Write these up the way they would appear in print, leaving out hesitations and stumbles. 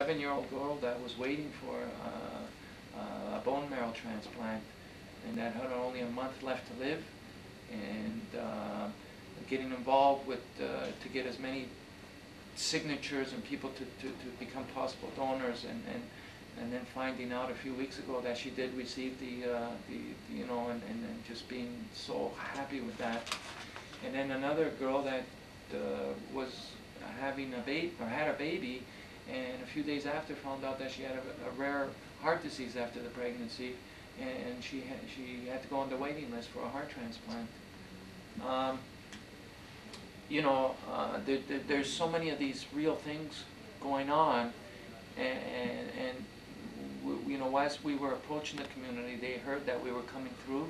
7-year-old girl that was waiting for a bone marrow transplant, and that had only a month left to live, and getting involved with to get as many signatures and people to become possible donors, and then finding out a few weeks ago that she did receive the you know, and just being so happy with that. And then another girl that was having a baby, or had a baby, and a few days after found out that she had a rare heart disease after the pregnancy, and she had to go on the waiting list for a heart transplant. You know, there's so many of these real things going on, and you know, as we were approaching the community, they heard that we were coming through,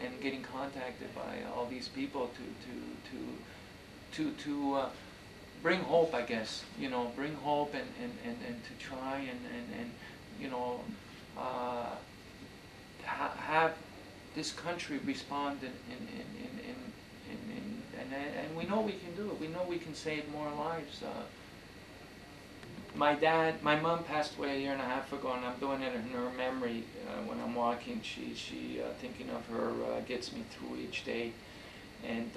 and getting contacted by all these people to bring hope, I guess. You know, bring hope and to try and you know, have this country respond and we know we can do it. We know we can save more lives. My mom passed away a year and a half ago, and I'm doing it in her memory. When I'm walking, she thinking of her gets me through each day. And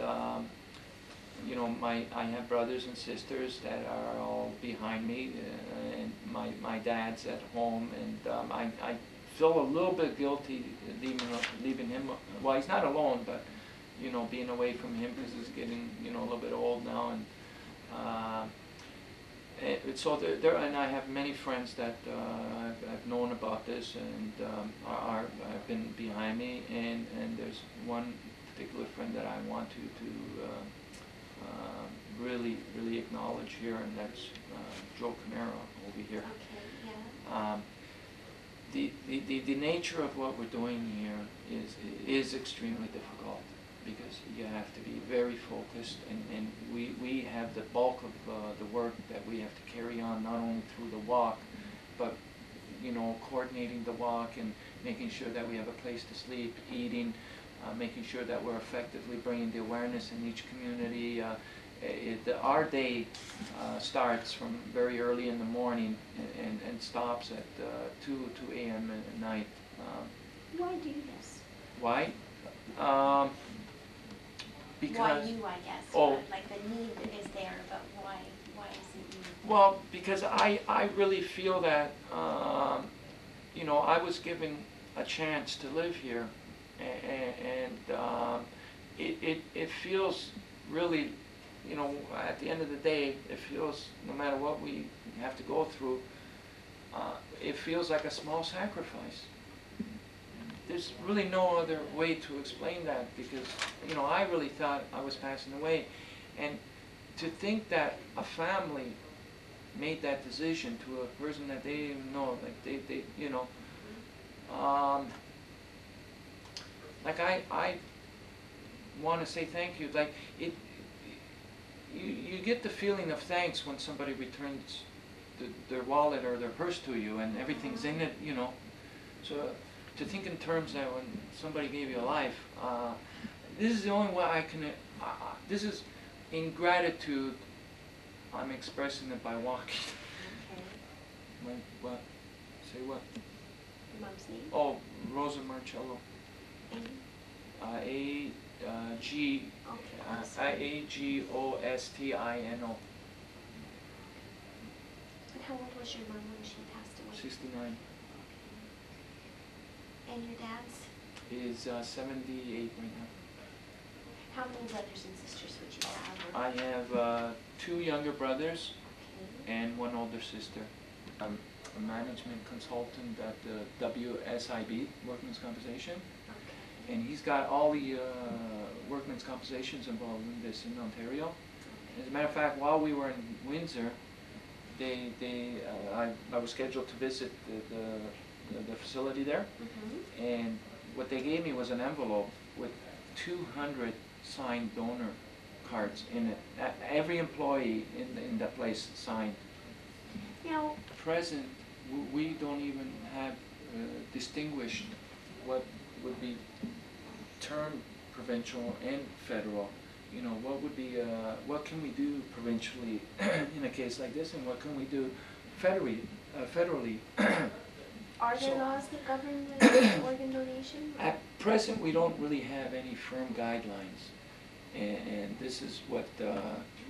you know, I have brothers and sisters that are all behind me, and my dad's at home, and I feel a little bit guilty leaving him. Well, he's not alone, but you know, being away from him because he's getting, you know, a little bit old now, and so there, and I have many friends that I've known about this, and have been behind me, and there's one particular friend that I want to really acknowledge here, and that's Joe Camara over here. Okay, yeah. The nature of what we're doing here is extremely difficult, because you have to be very focused, and we have the bulk of the work that we have to carry on, not only through the walk, but you know, coordinating the walk and making sure that we have a place to sleep, eating, making sure that we're effectively bringing the awareness in each community. Our day starts from very early in the morning and stops at 2 a.m. at night. Why do this? Why? Because, why you, I guess. Oh, like the need is there, but why is it needed? Well, because I really feel that you know, I was given a chance to live here, and it feels really, you know, at the end of the day, it feels, no matter what we have to go through, it feels like a small sacrifice. There's really no other way to explain that, because, you know, I really thought I was passing away. And to think that a family made that decision to a person that they didn't even know, like they you know, like I want to say thank you. Like you get the feeling of thanks when somebody returns their wallet or their purse to you, and everything's in it, you know. So to think in terms that when somebody gave you a life, this is the only way I can, this is in gratitude, I'm expressing it by walking. Okay. What? Say what? Your mom's name? Oh, Rosa Marcello. Okay, awesome. Agostino. And how old was your mom when she passed away? 69. And your dad's? Is 78 right now. How many brothers and sisters would you have? I have 2 younger brothers, Okay. and 1 older sister. I'm a management consultant at the WSIB, Workmen's Compensation, Okay. and he's got all the workmen's compensations involved in this in Ontario. As a matter of fact, while we were in Windsor, I was scheduled to visit the facility there, and what they gave me was an envelope with 200 signed donor cards in it. Every employee in that place signed. Now, Present, we don't even have distinguished what would be termed provincial and federal. You know, what would be, what can we do provincially in a case like this, and what can we do federally. Are there So- laws that govern the organ donation? At present, we don't really have any firm guidelines, and this is what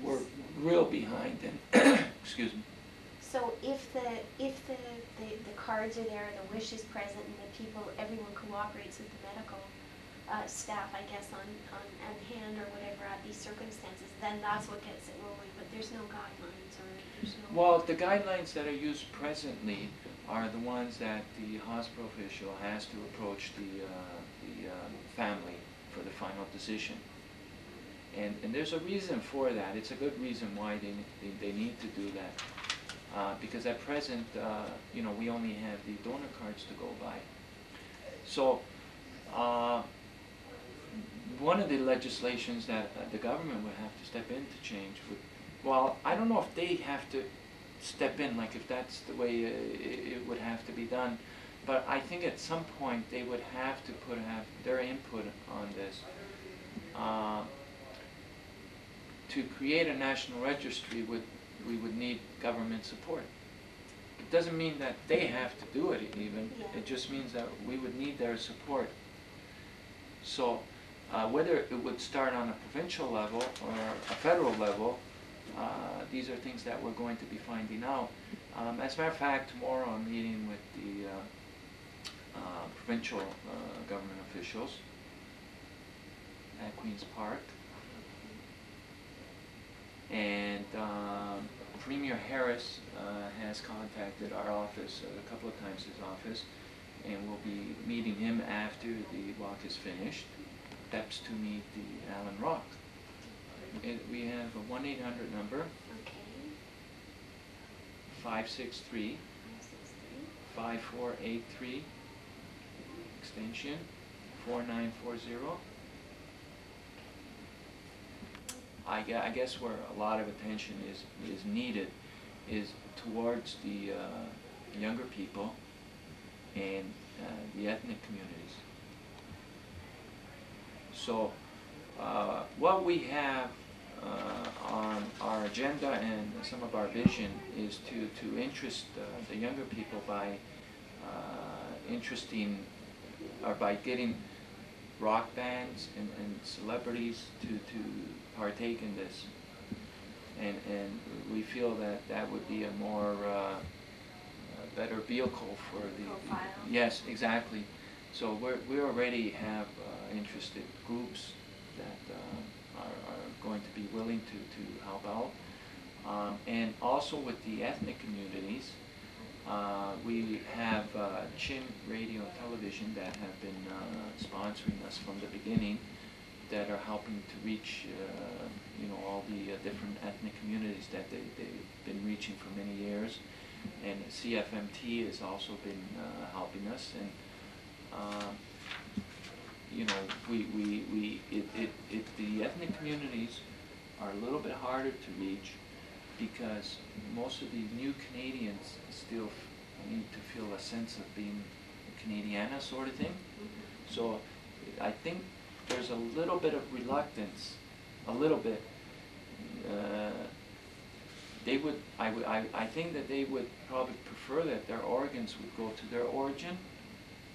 we're real behind in. Excuse me. So if the cards are there, the wish is present, and the people, everyone cooperates with the medical staff, I guess, on hand or whatever at these circumstances, then that's what gets it rolling. But there's no guidelines or there's no. Well, the guidelines that are used presently are the ones that the hospital official has to approach the family for the final decision. And there's a reason for that. It's a good reason why they need to do that. Because at present, you know, we only have the donor cards to go by. So, one of the legislations that the government would have to step in to change would, well, I don't know if they have to step in, like if that's the way it would have to be done, but I think at some point they would have to have their input on this. To create a national registry, we would need government support. It doesn't mean that they have to do it even, Yeah. it just means that we would need their support. So whether it would start on a provincial level or a federal level, these are things that we're going to be finding out. As a matter of fact, tomorrow I'm meeting with the provincial government officials at Queen's Park. And Premier Harris has contacted our office a couple of times, his office, and we'll be meeting him after the walk is finished. That's to meet the Allen Rock. We have a 1-800 number, Okay. 563 5483, extension 4940. I guess where a lot of attention is needed is towards the younger people and the ethnic communities. So what we have on our agenda and some of our vision is to interest the younger people by by getting rock bands and celebrities to partake in this, and we feel that that would be a more better vehicle for the Profile. Yes, exactly. So we already have interested groups that are going to be willing to help out, and also with the ethnic communities. We have Chin Radio and Television that have been sponsoring us from the beginning, that are helping to reach, you know, all the different ethnic communities that they've been reaching for many years. And CFMT has also been helping us. And, you know, the ethnic communities are a little bit harder to reach, because most of the new Canadians still need to feel a sense of being a Canadiana sort of thing. So I think there's a little bit of reluctance, a little bit. I think that they would probably prefer that their organs would go to their origin,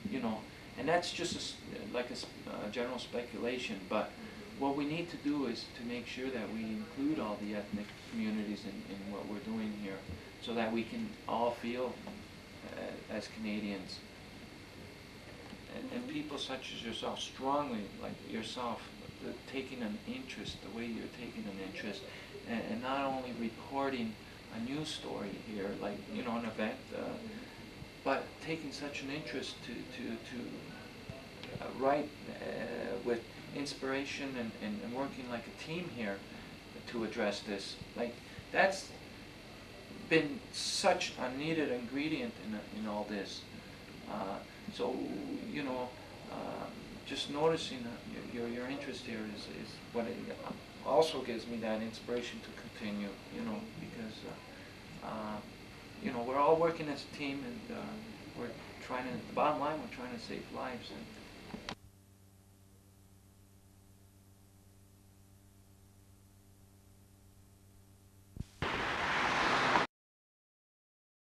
you know, and that's just like a general speculation, but what we need to do is to make sure that we include all the ethnic communities in what we're doing here, so that we can all feel as Canadians. And people such as yourself, strongly, like yourself, taking an interest, the way you're taking an interest, and not only reporting a news story here, like, you know, an event, but taking such an interest to write with inspiration and working like a team here to address this. Like, that's been such a needed ingredient in all this. So, you know, just noticing your interest here is what it also gives me that inspiration to continue, you know, because, you know, we're all working as a team, and we're trying to, the bottom line, we're trying to save lives. And